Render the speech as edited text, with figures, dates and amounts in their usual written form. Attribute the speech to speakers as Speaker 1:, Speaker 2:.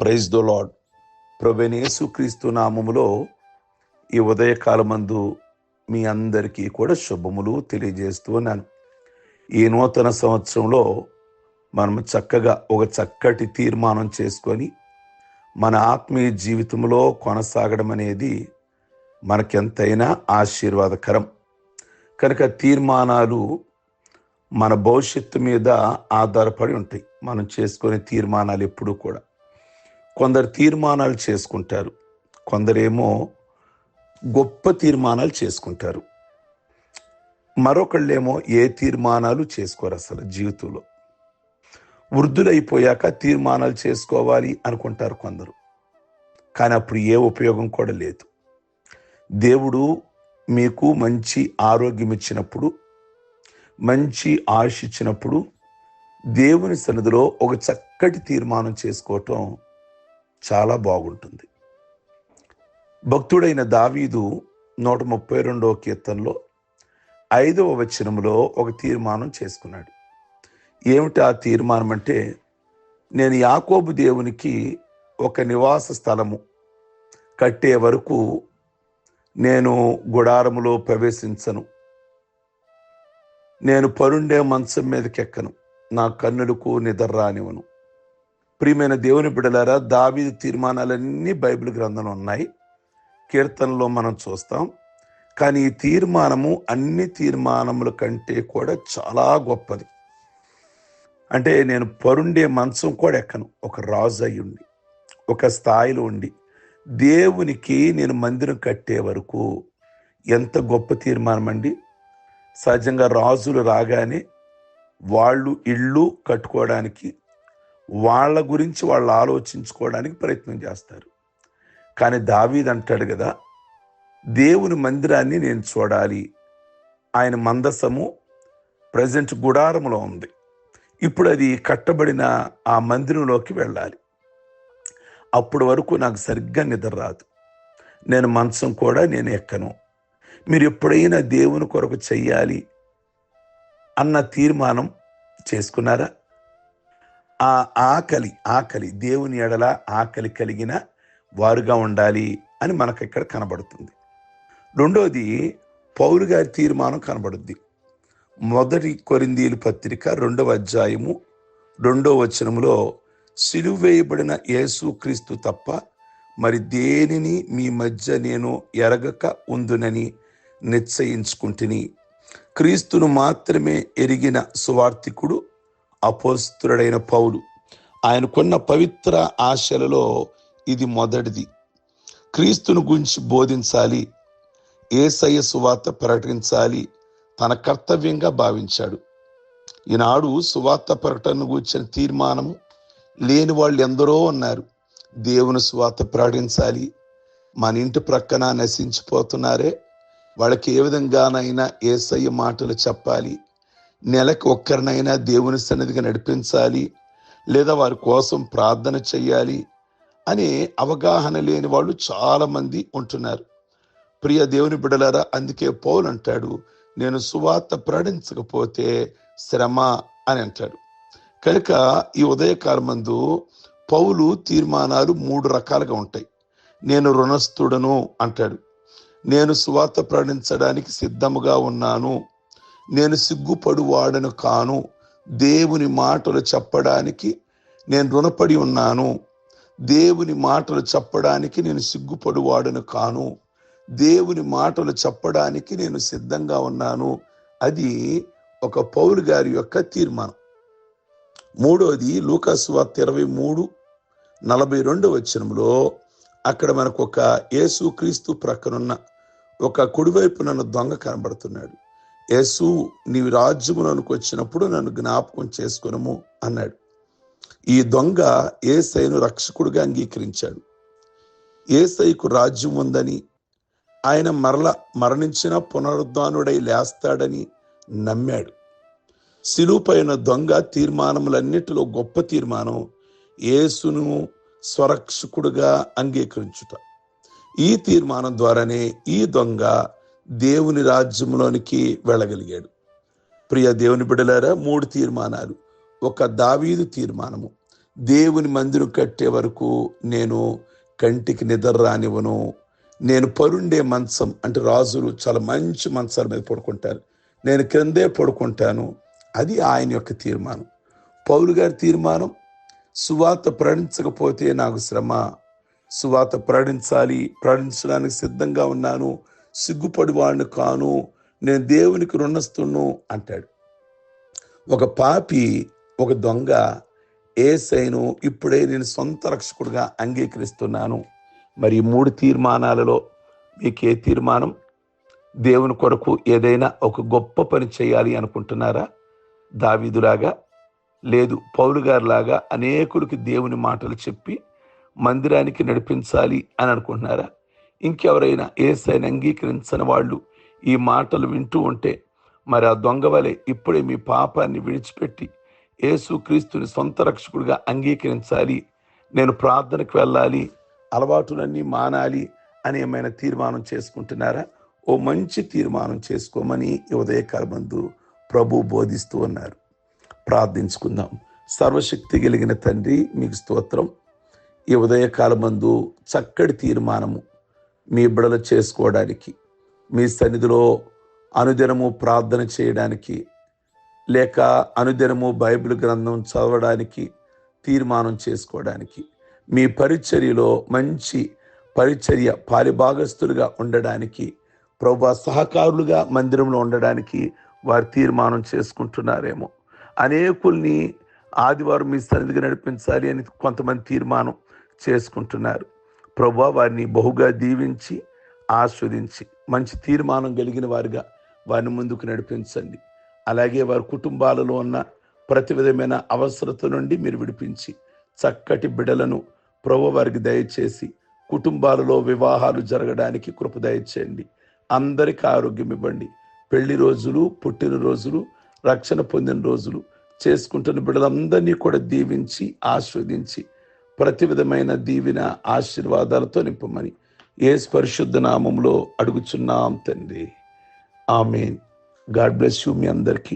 Speaker 1: Praise the lord. ప్రభువైన యేసుక్రీస్తు నామములో ఈ ఉదయకాలమందు మీ అందరికీ కూడా శుభములు తెలియజేస్తూ ఉన్నాను. ఈ నూతన సంవత్సరంలో మనం చక్కగా ఒక చక్కటి తీర్మానం చేసుకొని మన ఆత్మీయ జీవితంలో కొనసాగడం అనేది మనకెంతైనా ఆశీర్వాదకరం. కనుక తీర్మానాలు మన భవిష్యత్తు మీద ఆధారపడి ఉంటాయి. మనం చేసుకునే తీర్మానాలు ఎప్పుడూ కూడా కొందరు తీర్మానాలు చేసుకుంటారు, కొందరేమో గొప్ప తీర్మానాలు చేసుకుంటారు, మరొకళ్ళేమో ఏ తీర్మానాలు చేసుకోరు అసలు జీవితంలో. వృద్ధులైపోయాక తీర్మానాలు చేసుకోవాలి అనుకుంటారు కొందరు, కానీ అప్పుడు ఏ ఉపయోగం కూడా లేదు. దేవుడు మీకు మంచి ఆరోగ్యం ఇచ్చినప్పుడు, మంచి ఆయుష్ ఇచ్చినప్పుడు దేవుని సన్నిధిలో ఒక చక్కటి తీర్మానం చేసుకోవటం చాలా బాగుంటుంది. భక్తుడైన దావీదు 132వ కీర్తనలో 5వ వచనంలో ఒక తీర్మానం చేసుకున్నాడు. ఏమిటి ఆ తీర్మానం అంటే, నేను యాకోబు దేవునికి ఒక నివాస స్థలము కట్టే వరకు నేను గుడారములో ప్రవేశించను, నేను పరుండే మంచం మీదకెక్కను, నా కన్నులకు నిద్ర రానివ్వను. ప్రియమైన దేవుని బిడ్డలారా, దావీదు తీర్మానాలన్నీ బైబిల్ గ్రంథంలో ఉన్నాయి, కీర్తనలో మనం చూస్తాం. కానీ ఈ తీర్మానము అన్ని తీర్మానముల కంటే కూడా చాలా గొప్పది. అంటే నేను పరుండే మంచం కూడా ఎక్కను, ఒక రాజు అయి ఉండి, ఒక స్థాయిలో ఉండి దేవునికి నేను మందిరం కట్టే వరకు. ఎంత గొప్ప తీర్మానం అండి. సహజంగా రాజులు రాగానే వాళ్ళు ఇళ్ళు కట్టుకోవడానికి, వాళ్ళ గురించి వాళ్ళు ఆలోచించుకోవడానికి ప్రయత్నం చేస్తారు. కానీ దావీదు అంటాడు కదా, దేవుని మందిరాన్ని నేను చూడాలి. ఆయన మందసము ప్రజెంట్ గుడారములో ఉంది, ఇప్పుడు అది కట్టబడిన ఆ మందిరంలోకి వెళ్ళాలి. అప్పటి వరకు నాకు సరిగ్గా నిద్ర రాదు, నేను మంచం కూడా నేను ఎక్కను. మీరు ఎప్పుడైనా దేవుని కొరకు చెయ్యాలి అన్న తీర్మానం చేసుకున్నారా? ఆ ఆకలి దేవుని ఎడల ఆకలి కలిగిన వారుగా ఉండాలి అని మనకు ఇక్కడ కనబడుతుంది. రెండోది, పౌలు గారి తీర్మానం కనబడుద్ది. 1 కొరింథీయుల పత్రిక 2వ అధ్యాయము 2వ వచనములో, సిలువ వేయబడిన యేసుక్రీస్తు తప్ప మరి దేనిని మీ మధ్య నేను ఎరగక ఉందునని నిశ్చయించుకుంటుని, క్రీస్తును మాత్రమే ఎరిగిన సువార్తికుడు అపోస్తలుడైన పౌలు. ఆయనకున్న పవిత్ర ఆశలలో ఇది మొదటిది. క్రీస్తును గురించి బోధించాలి, యేసయ్య సువార్త ప్రకటించాలి తన కర్తవ్యంగా భావించాడు. ఈనాడు సువార్త ప్రకటనను గురించిన తీర్మానం లేని వాళ్ళు ఎందరో ఉన్నారు. దేవుని సువార్త ప్రకటించాలి, మన ఇంటి ప్రక్కన నశించిపోతున్నారే వాళ్ళకి ఏ విధంగానైనా యేసయ్య మాటలు చెప్పాలి, నెలకు ఒక్కరినైనా దేవుని సన్నిధిగా నడిపించాలి, లేదా వారి కోసం ప్రార్థన చెయ్యాలి అనే అవగాహన లేని వాళ్ళు చాలా మంది ఉంటున్నారు. ప్రియ దేవుని బిడ్డలారా, అందుకే పౌలు అంటాడు, నేను సువార్త ప్రకటించకపోతే శ్రమ అని అంటాడు. కనుక ఈ ఉదయకాలమందు పౌలు తీర్మానాలు 3 రకాలుగా ఉంటాయి. నేను రుణస్థుడను అంటాడు, నేను సువార్త ప్రకటించడానికి సిద్ధముగా ఉన్నాను, నేను సిగ్గుపడువాడను కాను, దేవుని మాటలు చెప్పడానికి నేను రుణపడి ఉన్నాను, దేవుని మాటలు చెప్పడానికి నేను సిగ్గుపడువాడను కాను, దేవుని మాటలు చెప్పడానికి నేను సిద్ధంగా ఉన్నాను. అది ఒక పౌలు గారి యొక్క తీర్మానం. మూడోది, లూకా సువార్త 23:42 వచనంలో అక్కడ మనకు ఒక యేసుక్రీస్తు ప్రక్కనున్న ఒక కుడివైపున దొంగ కనబడుతున్నాడు. యేసు, నీవు రాజ్యములోనికి వచ్చినప్పుడు నన్ను జ్ఞాపకం చేసుకొనుము అన్నాడు. ఈ దొంగ యేసయ్యను రక్షకుడిగా అంగీకరించాడు. యేసయ్యకు రాజ్యం ఉందని, ఆయన మరణించిన పునరుద్ధానుడై లేస్తాడని నమ్మాడు. సిలువపైన దొంగ తీర్మానములన్నిటిలో గొప్ప తీర్మానం యేసును స్వరక్షకుడుగా అంగీకరించుట. ఈ తీర్మానం ద్వారానే ఈ దొంగ దేవుని రాజ్యంలోనికి వెళ్ళగలిగాడు. ప్రియ దేవుని బిడ్డలారా, 3 తీర్మానాలు. ఒక దావీదు తీర్మానము, దేవుని మందిరం కట్టే వరకు నేను కంటికి నిద్ర రానివ్వను. నేను పరుండే మంచం అంటే రాజులు చాలా మంచి మంచాల మీద పడుకుంటారు, నేను క్రిందే పడుకుంటాను. అది ఆయన యొక్క తీర్మానం. పౌలు గారి తీర్మానం, సువార్త ప్రకటించకపోతే నాకు శ్రమ, సువార్త ప్రకటించడానికి సిద్ధంగా ఉన్నాను, సిగ్గుపడివాడిని కాను, నేను దేవునికి రుణస్తును అంటాడు. ఒక పాపి, ఒక దొంగ యేసయ్యను ఇప్పుడే నేను సొంత రక్షకుడిగా అంగీకరిస్తున్నాను. మరి 3 తీర్మానాలలో మీకు ఏ తీర్మానం? దేవుని కొరకు ఏదైనా ఒక గొప్ప పని చేయాలి అనుకుంటున్నారా? దావీదులాగా? లేదు, పౌలు గారిలాగా అనేకుడికి దేవుని మాటలు చెప్పి మందిరానికి నడిపించాలి అని అనుకుంటున్నారా? ఇంకెవరైనా యేసయ్యను అంగీకరించని వాళ్ళు ఈ మాటలు వింటూ ఉంటే, మరి ఆ దొంగ వలె ఇప్పుడే మీ పాపాన్ని విడిచిపెట్టి యేసుక్రీస్తుని సొంత రక్షకుడిగా అంగీకరించాలి, నేను ప్రార్థనకు వెళ్ళాలి, అలవాటులన్నీ మానాలి అని ఏమైనా తీర్మానం చేసుకుంటున్నారా? ఓ మంచి తీర్మానం చేసుకోమని ఈ ఉదయకాలమందు ప్రభు బోధిస్తూ ఉన్నారు. ప్రార్థించుకుందాం. సర్వశక్తి కలిగిన తండ్రి, మీకు స్తోత్రం. ఈ ఉదయకాలమందు చక్కటి తీర్మానము మీ బిడ్డలు చేసుకోవడానికి, మీ సన్నిధిలో అనుదినము ప్రార్థన చేయడానికి, లేక అనుదినము బైబిల్ గ్రంథం చదవడానికి తీర్మానం చేసుకోవడానికి, మీ పరిచర్యలో మంచి పరిచర్య పాలిభాగస్తులుగా ఉండడానికి, ప్రభువా సహకారులుగా మందిరంలో ఉండడానికి వారు తీర్మానం చేసుకుంటున్నారేమో. అనేకుల్ని ఆదివారం మీ సన్నిధిగా నడిపించాలి అని కొంతమంది తీర్మానం చేసుకుంటున్నారు. ప్రభువా వారిని బహుగా దీవించి ఆస్వాదించి మంచి తీర్మానం కలిగిన వారిగా వారిని ముందుకు నడిపించండి. అలాగే వారి కుటుంబాలలో ఉన్న ప్రతి విధమైన అవసరత నుండి మీరు విడిపించి చక్కటి బిడ్డలను ప్రభువు వారికి దయచేసి కుటుంబాలలో వివాహాలు జరగడానికి కృప దయచేయండి. అందరికీ ఆరోగ్యం ఇవ్వండి. పెళ్లి రోజులు, పుట్టినరోజులు, రక్షణ పొందిన రోజులు చేసుకుంటున్న బిడ్డలందరినీ కూడా దీవించి ఆస్వాదించి ప్రతి విధమైన దీవెన ఆశీర్వాదాలతో నింపమని యేసు పరిశుద్ధ నామములో అడుగుచున్నాం తండ్రి. ఆమేన్. గాడ్ బ్లెస్ యూ మీ అందరికీ.